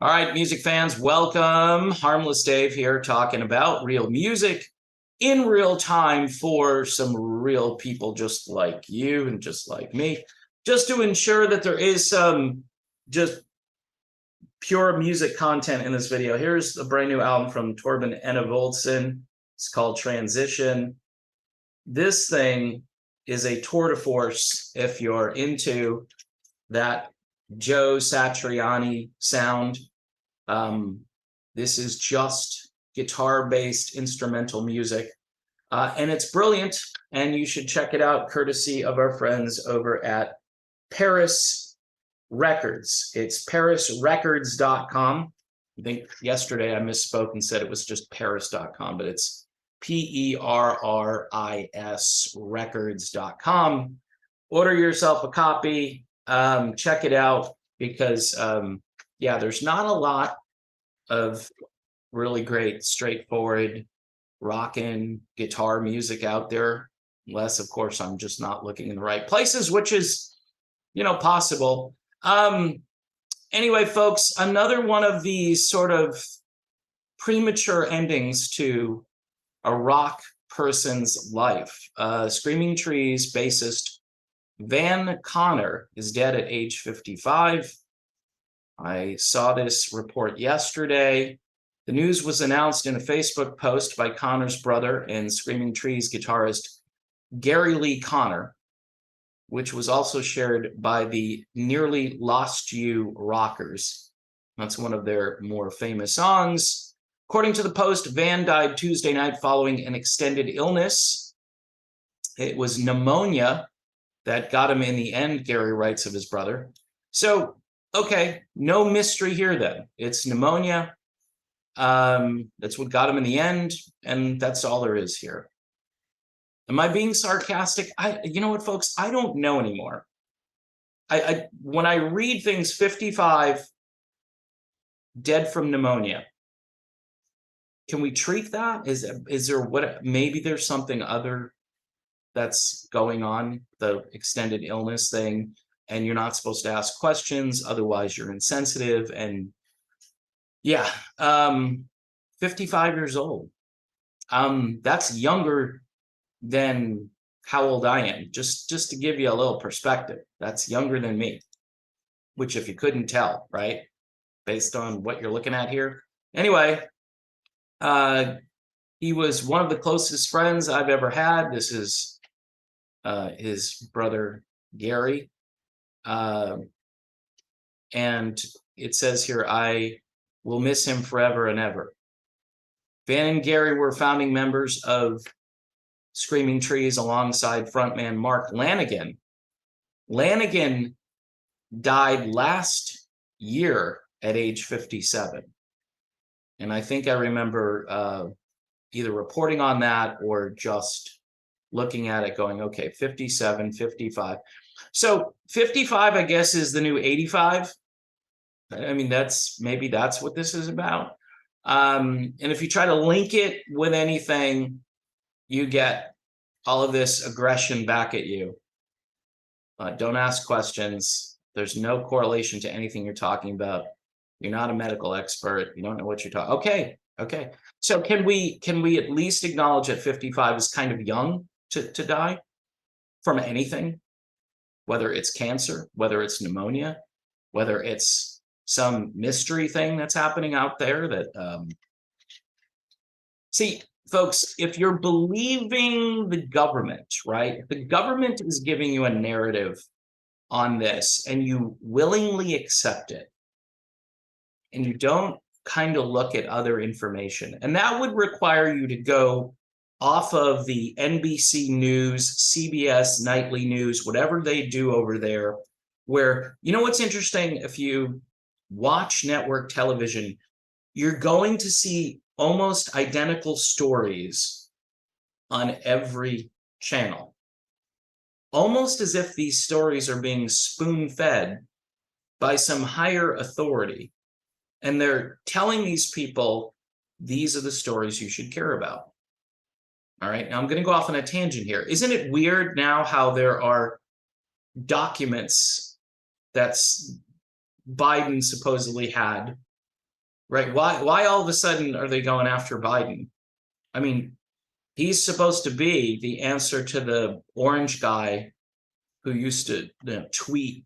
All right, music fans, welcome. Harmless Dave here talking about real music in real time for some real people just like you and just like me, just to ensure that there is some just pure music content in this video. Here's a brand new album from Torben Enevoldsen. It's called Transition. This thing is a tour de force if you're into that Joe Satriani sound. This is just guitar-based instrumental music, and it's brilliant, and you should check it out courtesy of our friends over at Paris Records. It's parisrecords.com. I think yesterday I misspoke and said it was just paris.com, but it's PERRIS records.com. Order yourself a copy. Check it out because, yeah, there's not a lot of really great, straightforward rockin' guitar music out there, unless, of course, I'm just not looking in the right places, which is, possible. Anyway, folks, another one of these sort of premature endings to a rock person's life. Screaming Trees bassist Van Conner is dead at age 55. I saw this report yesterday. The news was announced in a Facebook post by Connor's brother and Screaming Trees guitarist Gary Lee Conner, which was also shared by the Nearly Lost You Rockers. That's one of their more famous songs. According to the post, Van died Tuesday night following an extended illness. It was pneumonia that got him in the end, Gary writes of his brother. So, okay, no mystery here then. It's pneumonia. That's what got him in the end, and that's all there is here. Am I being sarcastic? You know what, folks? I don't know anymore. When I read things 55, dead from pneumonia, can we treat that? Is there what? Maybe there's something other that's going on, the extended illness thing, and you're not supposed to ask questions, otherwise you're insensitive. And yeah, 55 years old. That's younger than how old I am. Just to give you a little perspective, that's younger than me, which if you couldn't tell, right? Based on what you're looking at here. Anyway, he was one of the closest friends I've ever had. This is his brother, Gary. And it says here, I will miss him forever and ever. Van and Gary were founding members of Screaming Trees alongside frontman Mark Lanegan. Lanegan died last year at age 57. And I think I remember either reporting on that or just looking at it going, okay, 57, 55. So 55, I guess, is the new 85. I mean, maybe that's what this is about. And if you try to link it with anything, you get all of this aggression back at you. Don't ask questions. There's no correlation to anything you're talking about. You're not a medical expert. You don't know what you're talking. Okay. So can we at least acknowledge that 55 is kind of young to die from anything? Whether it's cancer, whether it's pneumonia, whether it's some mystery thing that's happening out there that, see, folks, if you're believing the government, right? The government is giving you a narrative on this and you willingly accept it and you don't kind of look at other information. And that would require you to go off of the NBC News, CBS Nightly News, whatever they do over there, where, what's interesting, if you watch network television, you're going to see almost identical stories on every channel. Almost as if these stories are being spoon-fed by some higher authority. And they're telling these people, these are the stories you should care about. All right, now I'm going to go off on a tangent here. Isn't it weird now how there are documents that Biden supposedly had right? Why all of a sudden are they going after Biden? I mean, he's supposed to be the answer to the orange guy who used to tweet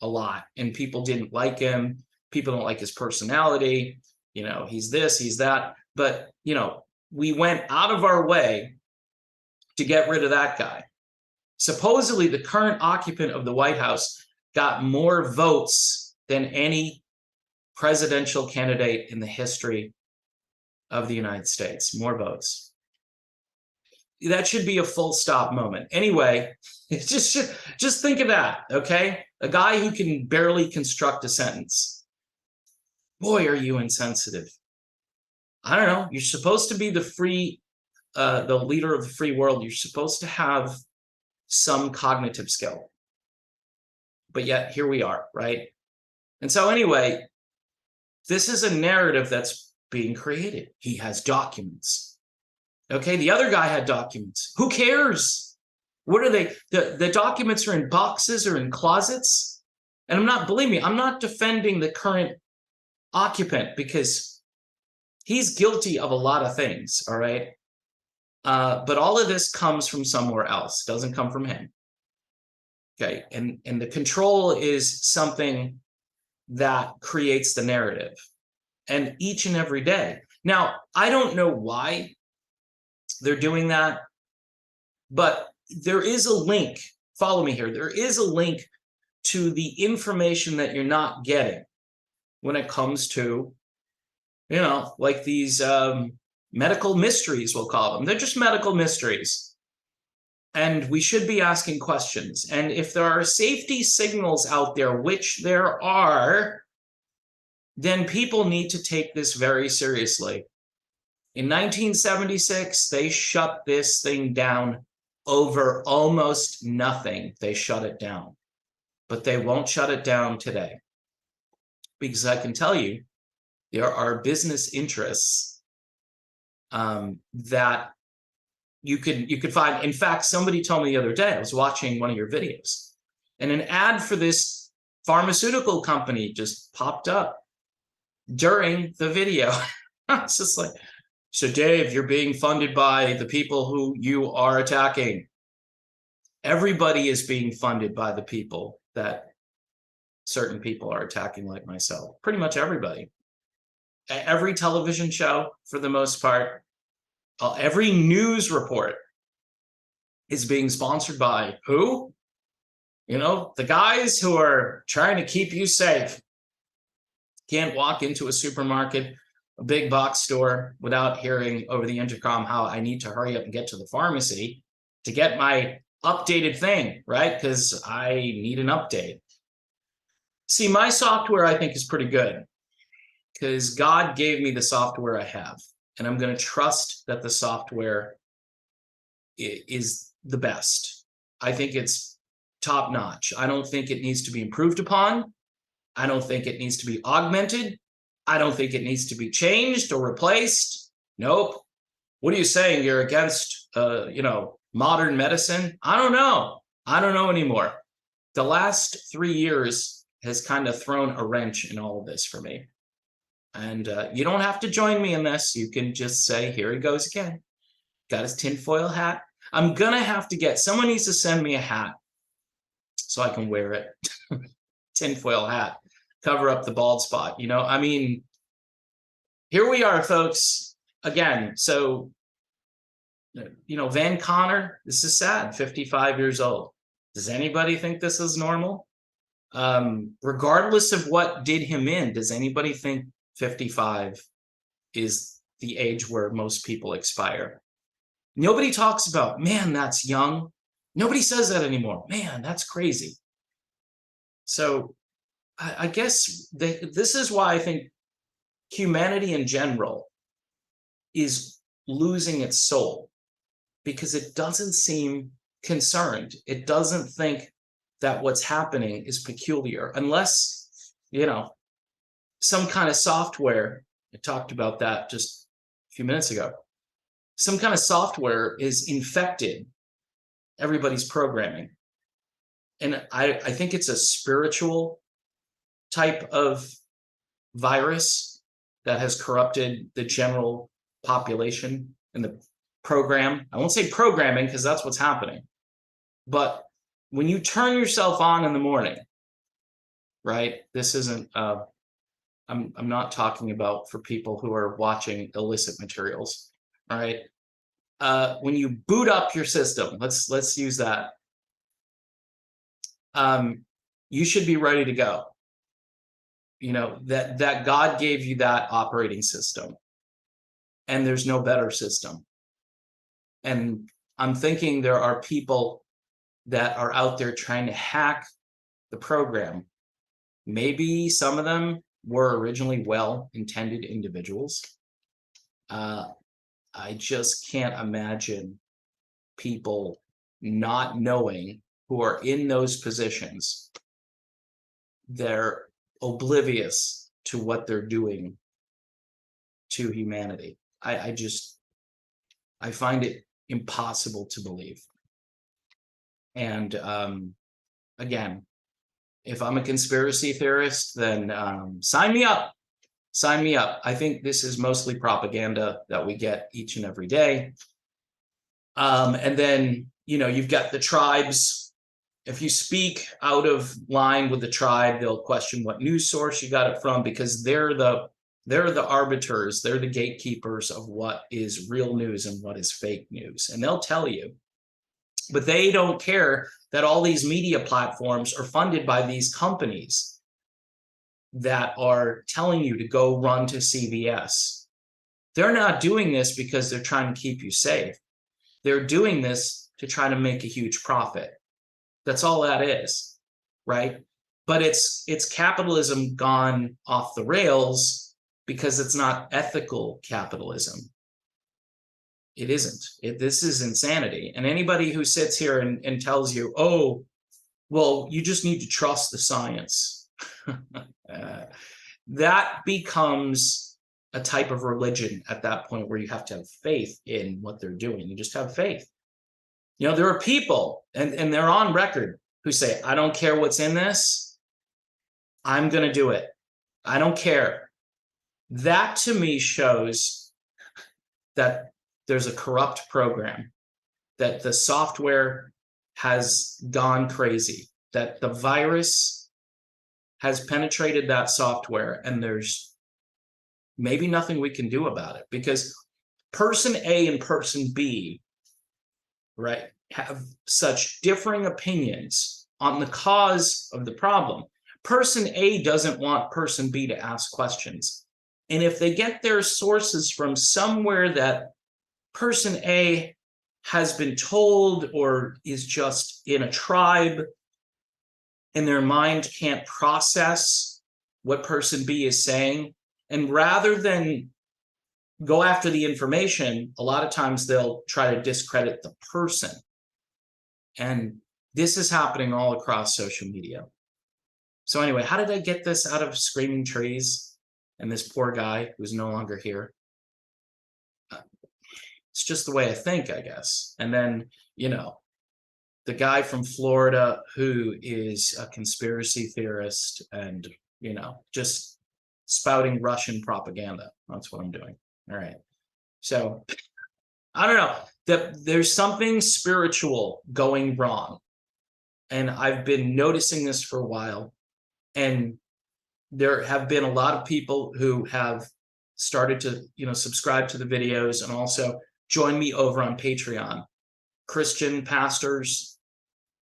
a lot, and people didn't like him. People don't like his personality. He's this, he's that. But, we went out of our way to get rid of that guy. Supposedly, the current occupant of the White House got more votes than any presidential candidate in the history of the United States. More votes. That should be a full stop moment. Anyway, just think of that, okay? A guy who can barely construct a sentence. Boy, are you insensitive. I don't know. You're supposed to be the leader of the free world. You're supposed to have some cognitive skill. But yet here we are, right? And so anyway, this is a narrative that's being created. He has documents. Okay, the other guy had documents. Who cares? What are they? The documents are in boxes or in closets. And believe me, I'm not defending the current occupant because he's guilty of a lot of things, all right? But all of this comes from somewhere else. It doesn't come from him. Okay, and the control is something that creates the narrative, and each and every day. Now, I don't know why they're doing that, but there is a link. Follow me here. There is a link to the information that you're not getting when it comes to, like these medical mysteries, we'll call them. They're just medical mysteries. And we should be asking questions. And if there are safety signals out there, which there are, then people need to take this very seriously. In 1976, they shut this thing down over almost nothing. They shut it down. But they won't shut it down today. Because I can tell you, there are business interests that you could find. In fact, somebody told me the other day, I was watching one of your videos, and an ad for this pharmaceutical company just popped up during the video. It's just like, so Dave, you're being funded by the people who you are attacking. Everybody is being funded by the people that certain people are attacking, like myself. Pretty much everybody. Every television show, for the most part, every news report is being sponsored by who? The guys who are trying to keep you safe. Can't walk into a supermarket, a big box store, without hearing over the intercom how I need to hurry up and get to the pharmacy to get my updated thing, right? Because I need an update. See, my software, I think, is pretty good because God gave me the software I have. And I'm going to trust that the software is the best. I think it's top notch. I don't think it needs to be improved upon. I don't think it needs to be augmented. I don't think it needs to be changed or replaced. Nope. What are you saying? You're against, modern medicine? I don't know. I don't know anymore. The last 3 years has kind of thrown a wrench in all of this for me. And you don't have to join me in this. You can just say, here he goes again. Got his tinfoil hat. I'm going to have to someone needs to send me a hat so I can wear it. Tinfoil hat. Cover up the bald spot. Here we are, folks. Again, so, Van Connor, this is sad, 55 years old. Does anybody think this is normal? Regardless of what did him in, does anybody think 55 is the age where most people expire? Nobody talks about, man, that's young. Nobody says that anymore. Man, that's crazy. So I guess this is why I think humanity in general is losing its soul, because it doesn't seem concerned. It doesn't think that what's happening is peculiar, unless, some kind of software, I talked about that just a few minutes ago, some kind of software is infected everybody's programming. And I think it's a spiritual type of virus that has corrupted the general population and the program. I won't say programming because that's what's happening. But when you turn yourself on in the morning, right? This isn't, I'm not talking about for people who are watching illicit materials, right? When you boot up your system, let's use that. You should be ready to go. You know, that God gave you that operating system, and there's no better system. And I'm thinking there are people that are out there trying to hack the program. Maybe some of them were originally well-intended individuals. I just can't imagine people not knowing who are in those positions. They're oblivious to what they're doing to humanity. I find it impossible to believe. And again, if I'm a conspiracy theorist, then sign me up. Sign me up. I think this is mostly propaganda that we get each and every day. And then, you know, you've got the tribes. If you speak out of line with the tribe, they'll question what news source you got it from, because they're the arbiters, they're the gatekeepers of what is real news and what is fake news. And they'll tell you, but they don't care that all these media platforms are funded by these companies that are telling you to go run to CVS. They're not doing this because they're trying to keep you safe. They're doing this to try to make a huge profit. That's all that is, right? But it's capitalism gone off the rails because it's not ethical capitalism. It isn't. This is insanity. And anybody who sits here and tells you, oh, well, you just need to trust the science. That becomes a type of religion at that point where you have to have faith in what they're doing. You just have faith. You know, there are people, and they're on record, who say, I don't care what's in this. I'm going to do it. I don't care. That to me shows that there's a corrupt program, that the software has gone crazy, that the virus has penetrated that software, and there's maybe nothing we can do about it, because person A and person B, right, have such differing opinions on the cause of the problem. Person A doesn't want person B to ask questions. And if they get their sources from somewhere that person A has been told or is just in a tribe, and their mind can't process what person B is saying, and rather than go after the information, a lot of times they'll try to discredit the person. And this is happening all across social media. So anyway, how did I get this out of Screaming Trees and this poor guy who's no longer here? It's just the way I think, I guess. And then, you know, the guy from Florida who is a conspiracy theorist and, you know, just spouting Russian propaganda. That's what I'm doing. All right. So I don't know, there's something spiritual going wrong. And I've been noticing this for a while. And there have been a lot of people who have started to, you know, subscribe to the videos and also join me over on Patreon. Christian pastors,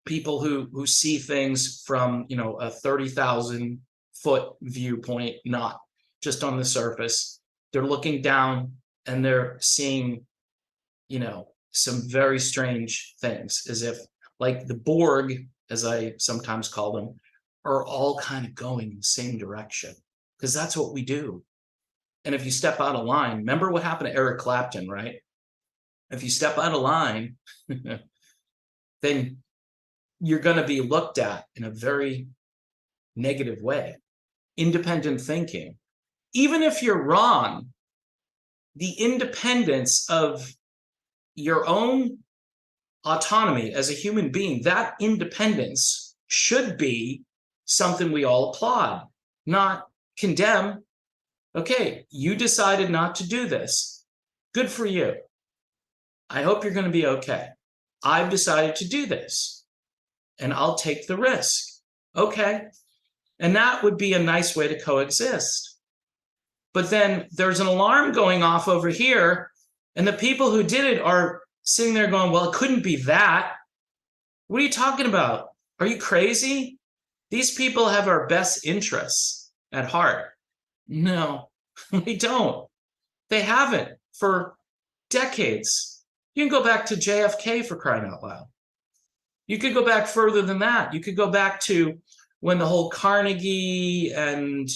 people who see things from, you know, a 30,000-foot viewpoint, not just on the surface. They're looking down and they're seeing, you know, some very strange things, as if like the Borg, as I sometimes call them, are all kind of going in the same direction, because that's what we do. And if you step out of line, remember what happened to Eric Clapton, right? If you step out of line, then you're going to be looked at in a very negative way. Independent thinking. Even if you're wrong, the independence of your own autonomy as a human being, that independence should be something we all applaud, not condemn. Okay, you decided not to do this. Good for you. I hope you're going to be okay. I've decided to do this, and I'll take the risk. Okay. And that would be a nice way to coexist. But then there's an alarm going off over here, and the people who did it are sitting there going, well, it couldn't be that. What are you talking about? Are you crazy? These people have our best interests at heart. No, they don't. They haven't for decades. You can go back to JFK, for crying out loud. You could go back further than that. You could go back to when the whole Carnegie and,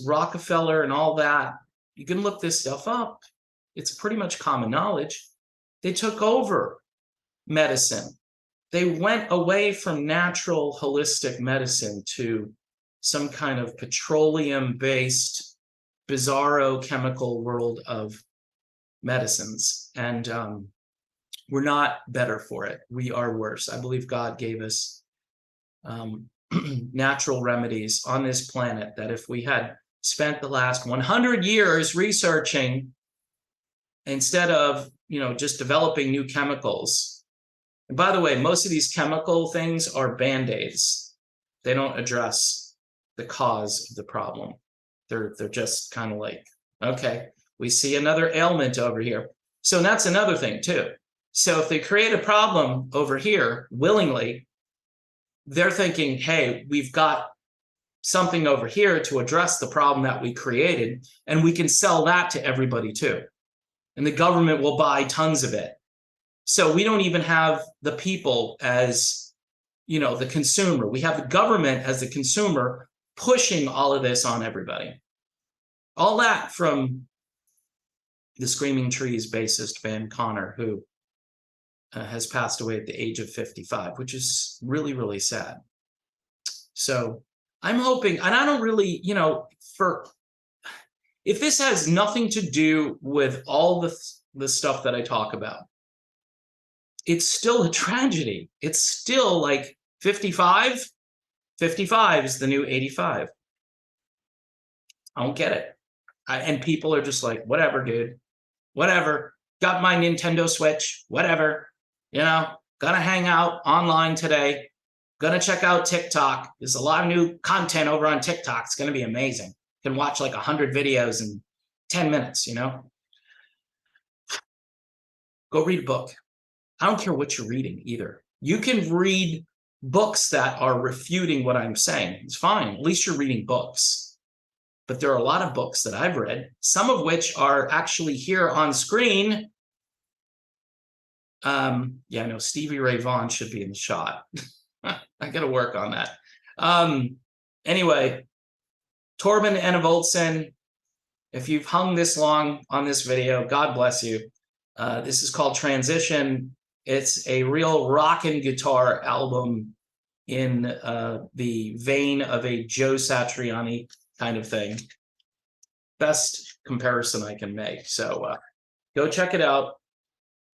Rockefeller and all that. You can look this stuff up. It's pretty much common knowledge. They took over medicine. They went away from natural holistic medicine to some kind of petroleum-based, bizarro chemical world of medicines. And we're not better for it. We are worse. I believe God gave us natural remedies on this planet that if we had spent the last 100 years researching instead of, just developing new chemicals. And by the way, most of these chemical things are Band-Aids. They don't address the cause of the problem. They're just kind of like, okay, we see another ailment over here. So that's another thing too. So if they create a problem over here willingly, they're thinking, hey, we've got something over here to address the problem that we created, and we can sell that to everybody too. And the government will buy tons of it. So we don't even have the people as, the consumer. We have the government as the consumer pushing all of this on everybody. All that from the Screaming Trees bassist Van Connor, who has passed away at the age of 55, which is really, really sad. So I'm hoping, and I don't really, if this has nothing to do with all the stuff that I talk about, it's still a tragedy. It's still like 55. 55 is the new 85. I don't get it. And people are just like, whatever, dude. Whatever. Got my Nintendo Switch. Whatever. Gonna hang out online today. Gonna check out TikTok. There's a lot of new content over on TikTok. It's gonna be amazing. You can watch like 100 videos in 10 minutes, Go read a book. I don't care what you're reading either. You can read books that are refuting what I'm saying. It's fine. At least you're reading books. But there are a lot of books that I've read, some of which are actually here on screen. Yeah, no, Stevie Ray Vaughan should be in the shot. I got to work on that. Anyway, Torben Enevoldsen, if you've hung this long on this video, God bless you. This is called Transition. It's a real rock and guitar album in the vein of a Joe Satriani kind of thing. Best comparison I can make. So go check it out.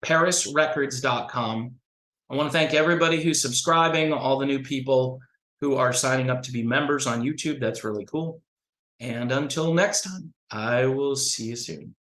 ParisRecords.com. I want to thank everybody who's subscribing, all the new people who are signing up to be members on YouTube. That's really cool. And until next time, I will see you soon.